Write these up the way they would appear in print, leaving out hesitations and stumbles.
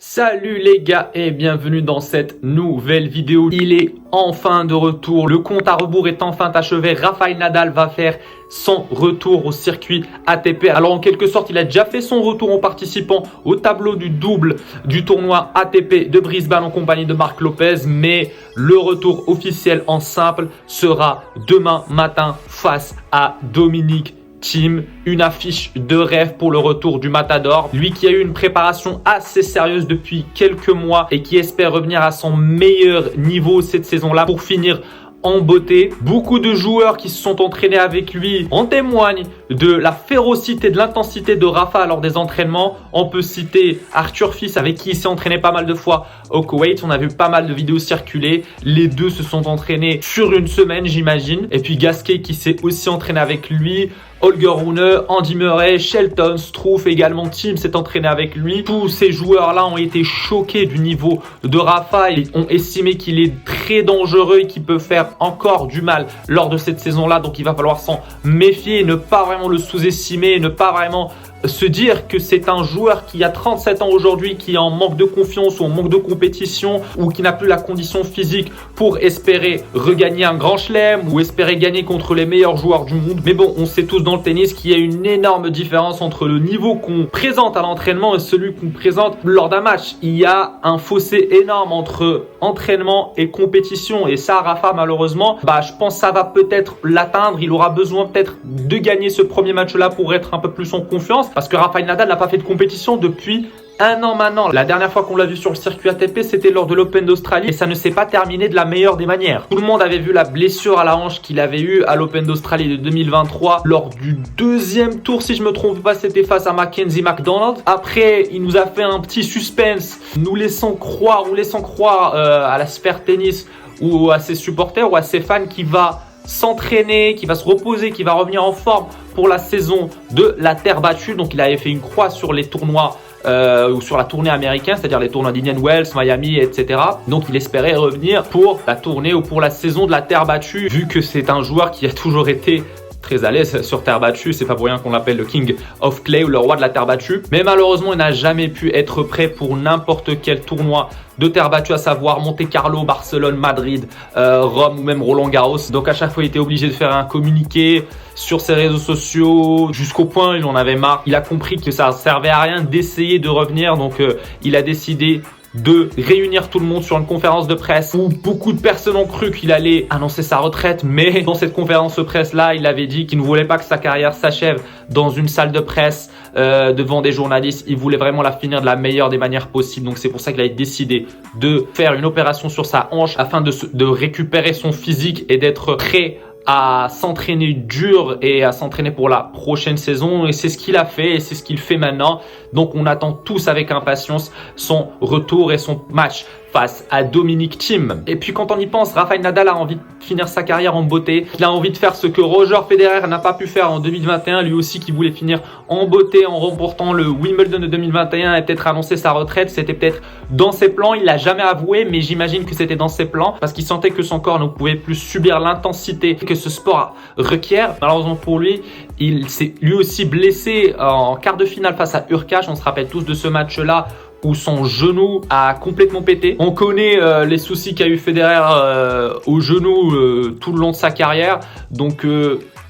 Salut les gars et bienvenue dans cette nouvelle vidéo. Il est enfin de retour, le compte à rebours est enfin achevé. Rafael Nadal va faire son retour au circuit ATP. Alors en quelque sorte, il a déjà fait son retour en participant au tableau du double du tournoi ATP de Brisbane en compagnie de Marc Lopez. Mais le retour officiel en simple sera demain matin face à Dominic Thiem, une affiche de rêve pour le retour du Matador. Lui qui a eu une préparation assez sérieuse depuis quelques mois et qui espère revenir à son meilleur niveau cette saison-là pour finir en beauté. Beaucoup de joueurs qui se sont entraînés avec lui en témoignent de la férocité, de l'intensité de Rafa lors des entraînements. On peut citer Arthur Fils avec qui il s'est entraîné pas mal de fois au Koweït. On a vu pas mal de vidéos circuler. Les deux se sont entraînés sur une semaine, j'imagine. Et puis Gasquet qui s'est aussi entraîné avec lui. Holger Rune, Andy Murray, Shelton, Struff, également Thiem s'est entraîné avec lui. Tous ces joueurs-là ont été choqués du niveau de Rafa et ont estimé qu'il est très dangereux et qu'il peut faire encore du mal lors de cette saison-là. Donc il va falloir s'en méfier, ne pas vraiment le sous-estimer, ne pas vraiment se dire que c'est un joueur qui a 37 ans aujourd'hui, qui est en manque de confiance ou en manque de compétition ou qui n'a plus la condition physique pour espérer regagner un grand chelem ou espérer gagner contre les meilleurs joueurs du monde. Mais bon, on sait tous dans le tennis qu'il y a une énorme différence entre le niveau qu'on présente à l'entraînement et celui qu'on présente lors d'un match. Il y a un fossé énorme entre entraînement et compétition et ça, Rafa, malheureusement, je pense que ça va peut-être l'atteindre. Il aura besoin peut-être de gagner ce premier match-là pour être un peu plus en confiance. Parce que Rafael Nadal n'a pas fait de compétition depuis un an maintenant. La dernière fois qu'on l'a vu sur le circuit ATP, c'était lors de l'Open d'Australie et ça ne s'est pas terminé de la meilleure des manières. Tout le monde avait vu la blessure à la hanche qu'il avait eue à l'Open d'Australie de 2023 lors du deuxième tour, si je me trompe pas, c'était face à Mackenzie McDonald. Après, il nous a fait un petit suspense, nous laissant croire à la sphère tennis ou à ses supporters ou à ses fans qui va s'entraîner, qui va se reposer, qui va revenir en forme pour la saison de la terre battue. Donc il avait fait une croix sur les tournois ou sur la tournée américaine, c'est-à-dire les tournois d'Indian Wells, Miami, etc. Donc il espérait revenir pour la tournée ou pour la saison de la terre battue, vu que c'est un joueur qui a toujours été très à l'aise sur terre battue. C'est pas pour rien qu'on l'appelle le King of Clay ou le roi de la terre battue. Mais malheureusement, il n'a jamais pu être prêt pour n'importe quel tournoi de terre battue, à savoir Monte Carlo, Barcelone, Madrid, Rome ou même Roland Garros. Donc à chaque fois, il était obligé de faire un communiqué sur ses réseaux sociaux jusqu'au point il en avait marre. Il a compris que ça ne servait à rien d'essayer de revenir. Donc il a décidé de réunir tout le monde sur une conférence de presse où beaucoup de personnes ont cru qu'il allait annoncer sa retraite, mais dans cette conférence de presse là, il avait dit qu'il ne voulait pas que sa carrière s'achève dans une salle de presse devant des journalistes. Il voulait vraiment la finir de la meilleure des manières possibles. Donc c'est pour ça qu'il a décidé de faire une opération sur sa hanche afin de récupérer son physique et d'être prêt à s'entraîner dur et à s'entraîner pour la prochaine saison. Et c'est ce qu'il a fait et c'est ce qu'il fait maintenant. Donc on attend tous avec impatience son retour et son match face à Dominic Thiem. Et puis quand on y pense, Rafael Nadal a envie de finir sa carrière en beauté. Il a envie de faire ce que Roger Federer n'a pas pu faire en 2021. Lui aussi qui voulait finir en beauté en remportant le Wimbledon de 2021 et peut-être annoncer sa retraite. C'était peut-être dans ses plans. Il l'a jamais avoué, mais j'imagine que c'était dans ses plans parce qu'il sentait que son corps ne pouvait plus subir l'intensité que ce sport requiert. Malheureusement pour lui, il s'est lui aussi blessé en quart de finale face à Hurkacz. On se rappelle tous de ce match-là où son genou a complètement pété. On connaît les soucis qu'a eu Federer au genou tout le long de sa carrière. Donc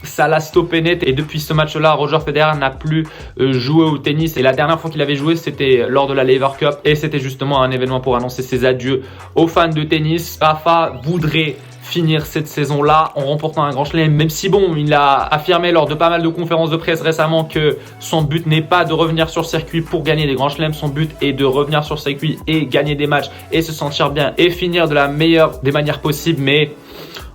ça l'a stoppé net et depuis ce match-là, Roger Federer n'a plus joué au tennis. Et la dernière fois qu'il avait joué, c'était lors de la Lever Cup et c'était justement un événement pour annoncer ses adieux aux fans de tennis. Rafa voudrait finir cette saison-là en remportant un grand chelem, même si bon, il a affirmé lors de pas mal de conférences de presse récemment que son but n'est pas de revenir sur circuit pour gagner des grands chelems, son but est de revenir sur circuit et gagner des matchs et se sentir bien et finir de la meilleure des manières possibles. Mais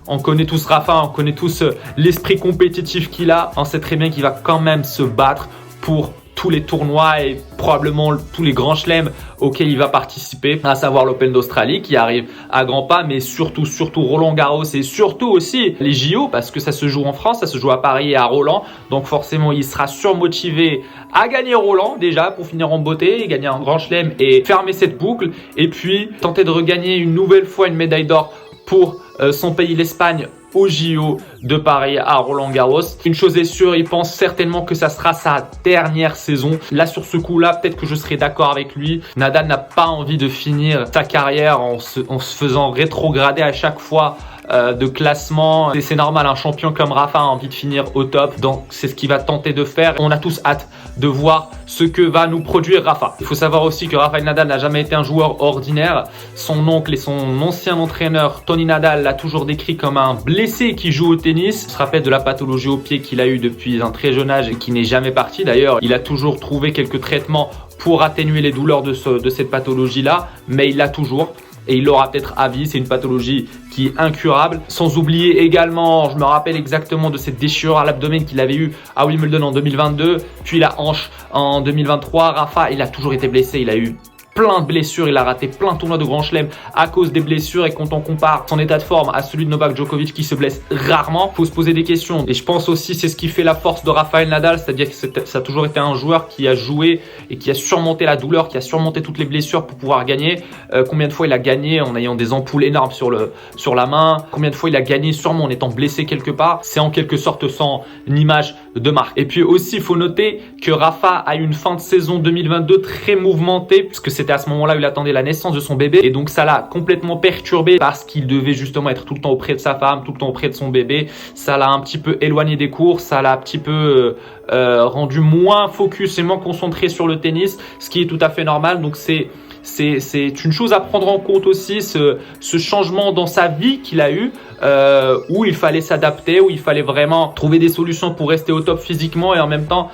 on connaît tous Rafa, on connaît tous l'esprit compétitif qu'il a. On sait très bien qu'il va quand même se battre pour tous les tournois et probablement tous les grands chelems auxquels il va participer, à savoir l'Open d'Australie qui arrive à grands pas, mais surtout Roland Garros et surtout aussi les JO parce que ça se joue en France, ça se joue à Paris et à Roland. Donc forcément, il sera surmotivé à gagner Roland déjà pour finir en beauté, gagner un grand chelem et fermer cette boucle et puis tenter de regagner une nouvelle fois une médaille d'or pour son pays, l'Espagne, au JO de Paris à Roland-Garros. Une chose est sûre, il pense certainement que ça sera sa dernière saison. Là, sur ce coup-là, peut-être que je serai d'accord avec lui. Nadal n'a pas envie de finir sa carrière en se faisant rétrograder à chaque fois de classement. C'est normal, un champion comme Rafa a envie de finir au top, donc c'est ce qu'il va tenter de faire. On a tous hâte de voir ce que va nous produire Rafa. Il faut savoir aussi que Rafael Nadal n'a jamais été un joueur ordinaire. Son oncle et son ancien entraîneur Tony Nadal l'a toujours décrit comme un blessé qui joue au tennis. On se rappelle de la pathologie au pied qu'il a eu depuis un très jeune âge et qui n'est jamais parti. D'ailleurs, il a toujours trouvé quelques traitements pour atténuer les douleurs de cette pathologie-là, mais il l'a toujours. Et il l'aura peut-être à vie, c'est une pathologie qui est incurable. Sans oublier également, je me rappelle exactement de cette déchirure à l'abdomen qu'il avait eu à Wimbledon en 2022, puis la hanche en 2023. Rafa, il a toujours été blessé, il a eu plein de blessures, il a raté plein de tournois de Grand Chelem à cause des blessures, et quand on compare son état de forme à celui de Novak Djokovic qui se blesse rarement, il faut se poser des questions. Et je pense aussi c'est ce qui fait la force de Rafael Nadal, c'est-à-dire que ça a toujours été un joueur qui a joué et qui a surmonté la douleur, qui a surmonté toutes les blessures pour pouvoir gagner. Combien de fois il a gagné en ayant des ampoules énormes sur la main, combien de fois il a gagné sûrement en étant blessé quelque part. C'est en quelque sorte son image de marque. Et puis aussi il faut noter que Rafa a eu une fin de saison 2022 très mouvementée, puisque c'était à ce moment-là où il attendait la naissance de son bébé, et donc ça l'a complètement perturbé parce qu'il devait justement être tout le temps auprès de sa femme, tout le temps auprès de son bébé. Ça l'a un petit peu éloigné des cours, ça l'a un petit peu rendu moins focus et moins concentré sur le tennis, ce qui est tout à fait normal. Donc c'est une chose à prendre en compte aussi, ce changement dans sa vie qu'il a eu, où il fallait s'adapter, où il fallait vraiment trouver des solutions pour rester au top physiquement et en même temps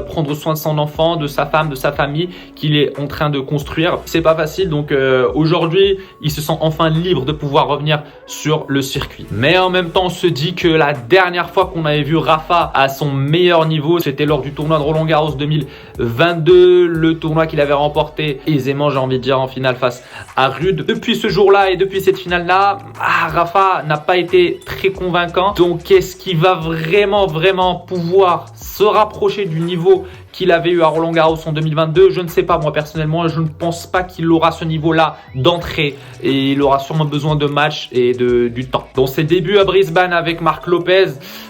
prendre soin de son enfant, de sa femme, de sa famille qu'il est en train de construire. C'est pas facile, donc aujourd'hui il se sent enfin libre de pouvoir revenir sur le circuit. Mais en même temps on se dit que la dernière fois qu'on avait vu Rafa à son meilleur niveau, c'était lors du tournoi de Roland-Garros 2022, le tournoi qu'il avait remporté aisément, j'ai envie de dire, en finale face à Ruud. Depuis ce jour-là et depuis cette finale-là, Rafa n'a pas été très convaincant. Donc est-ce qu'il va vraiment pouvoir se rapprocher du niveau qu'il avait eu à Roland-Garros en 2022? Je ne sais pas, moi personnellement, je ne pense pas qu'il aura ce niveau-là d'entrée, et il aura sûrement besoin de matchs et du temps. Dans ses débuts à Brisbane avec Marc Lopez,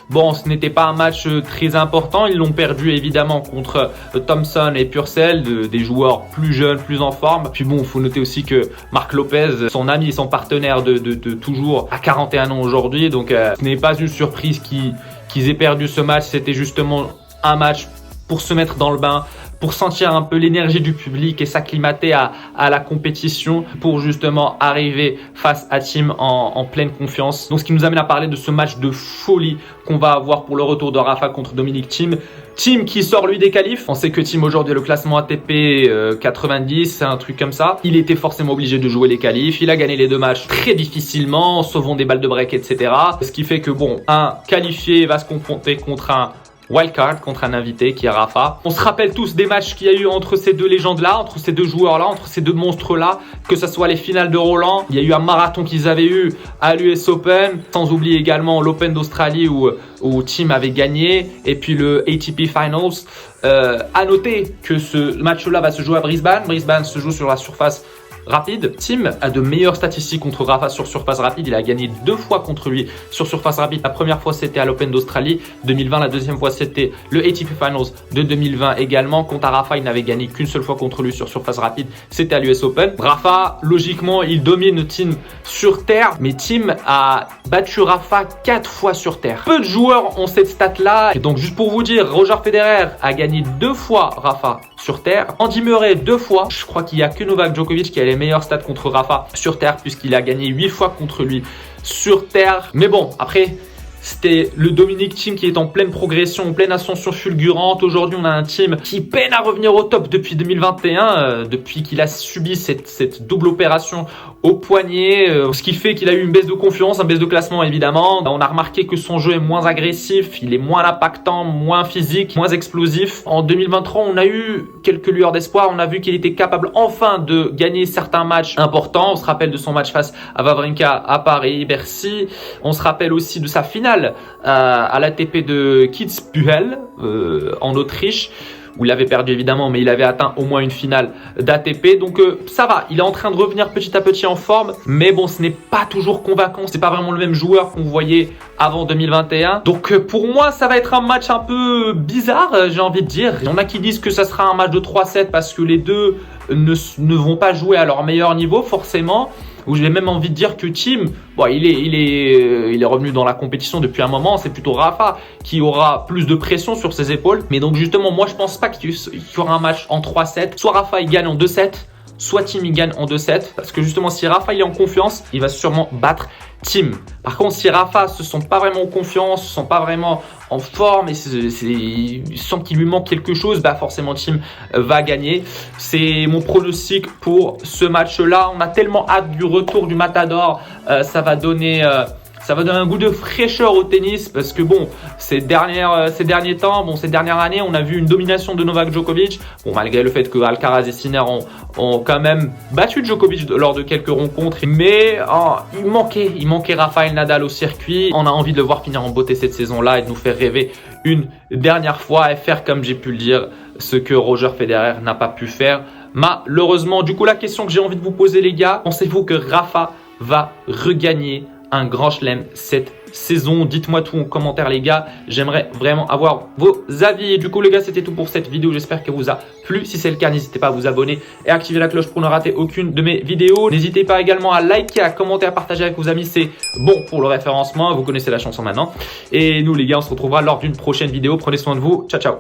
bon, ce n'était pas un match très important. Ils l'ont perdu évidemment contre Thompson et Purcell, des joueurs plus jeunes, plus en forme. Puis bon, il faut noter aussi que Marc Lopez, son ami, son partenaire de toujours, a 41 ans aujourd'hui. Donc ce n'est pas une surprise qu'ils aient perdu ce match. C'était justement un match pour se mettre dans le bain, pour sentir un peu l'énergie du public et s'acclimater à la compétition, pour justement arriver face à Thiem en pleine confiance. Donc ce qui nous amène à parler de ce match de folie qu'on va avoir pour le retour de Rafa contre Dominic Thiem. Thiem qui sort lui des qualifs. On sait que Thiem aujourd'hui le classement ATP 90, un truc comme ça. Il était forcément obligé de jouer les qualifs. Il a gagné les deux matchs très difficilement, en sauvant des balles de break, etc. Ce qui fait que bon, un qualifié va se confronter contre un wildcard, contre un invité qui est Rafa. On se rappelle tous des matchs qu'il y a eu entre ces deux légendes-là, entre ces deux joueurs-là, entre ces deux monstres-là, que ce soit les finales de Roland. Il y a eu un marathon qu'ils avaient eu à l'US Open, sans oublier également l'Open d'Australie où Thiem avait gagné, et puis le ATP Finals. À noter que ce match-là va se jouer à Brisbane. Brisbane se joue sur la surface rapide. Thiem a de meilleures statistiques contre Rafa sur surface rapide. Il a gagné 2 fois contre lui sur surface rapide. La première fois, c'était à l'Open d'Australie 2020. La deuxième fois, c'était le ATP Finals de 2020 également. Quant à Rafa, il n'avait gagné qu'une seule fois contre lui sur surface rapide. C'était à l'US Open. Rafa, logiquement, il domine Thiem sur terre. Mais Thiem a battu Rafa 4 fois sur terre. Peu de joueurs ont cette stat-là. Et donc, juste pour vous dire, Roger Federer a gagné 2 fois Rafa sur terre. Andy Murray 2 fois. Je crois qu'il n'y a que Novak Djokovic qui a les meilleurs stats contre Rafa sur terre, puisqu'il a gagné 8 fois contre lui sur terre. Mais bon, après, c'était le Dominic Thiem qui est en pleine progression, en pleine ascension fulgurante. Aujourd'hui, on a un Thiem qui peine à revenir au top depuis 2021, depuis qu'il a subi cette double opération au poignet, ce qui fait qu'il a eu une baisse de confiance, une baisse de classement évidemment. On a remarqué que son jeu est moins agressif, il est moins impactant, moins physique, moins explosif. En 2023, on a eu quelques lueurs d'espoir. On a vu qu'il était capable enfin de gagner certains matchs importants. On se rappelle de son match face à Wawrinka à Paris, Bercy. On se rappelle aussi de sa finale à l'ATP de Kitzbühel en Autriche, où il avait perdu évidemment, mais il avait atteint au moins une finale d'ATP. Donc ça va, il est en train de revenir petit à petit en forme, mais bon, ce n'est pas toujours convaincant. C'est pas vraiment le même joueur qu'on voyait avant 2021. Donc pour moi, ça va être un match un peu bizarre, j'ai envie de dire. Il y en a qui disent que ça sera un match de 3-7 parce que les deux ne vont pas jouer à leur meilleur niveau forcément. Ou j'ai même envie de dire que Thiem, bon, il est revenu dans la compétition depuis un moment. C'est plutôt Rafa qui aura plus de pression sur ses épaules. Mais donc justement, moi je pense pas qu'il y aura un match en 3-7. Soit Rafa il gagne en 2-7, soit Thiem il gagne en 2-7. Parce que justement, si Rafa il est en confiance, il va sûrement battre Thiem. Par contre, si Rafa se sent pas vraiment en confiance, se sent pas vraiment en forme et il sent qu'il lui manque quelque chose, bah forcément Thiem va gagner. C'est mon pronostic pour ce match-là. On a tellement hâte du retour du Matador. Ça va donner un goût de fraîcheur au tennis parce que bon, ces derniers temps, bon, ces dernières années, on a vu une domination de Novak Djokovic. Bon, malgré le fait que Alcaraz et Sinner ont quand même battu Djokovic lors de quelques rencontres, mais il manquait Rafael Nadal au circuit. On a envie de le voir finir en beauté cette saison-là et de nous faire rêver une dernière fois et faire, comme j'ai pu le dire, ce que Roger Federer n'a pas pu faire malheureusement. Du coup, la question que j'ai envie de vous poser, les gars, pensez-vous que Rafa va regagner un grand chelem cette saison? Dites-moi tout en commentaire, les gars. J'aimerais vraiment avoir vos avis. Et du coup, les gars, c'était tout pour cette vidéo. J'espère qu'elle vous a plu. Si c'est le cas, n'hésitez pas à vous abonner et à activer la cloche pour ne rater aucune de mes vidéos. N'hésitez pas également à liker, à commenter, à partager avec vos amis. C'est bon pour le référencement. Vous connaissez la chanson maintenant. Et nous, les gars, on se retrouvera lors d'une prochaine vidéo. Prenez soin de vous. Ciao, ciao.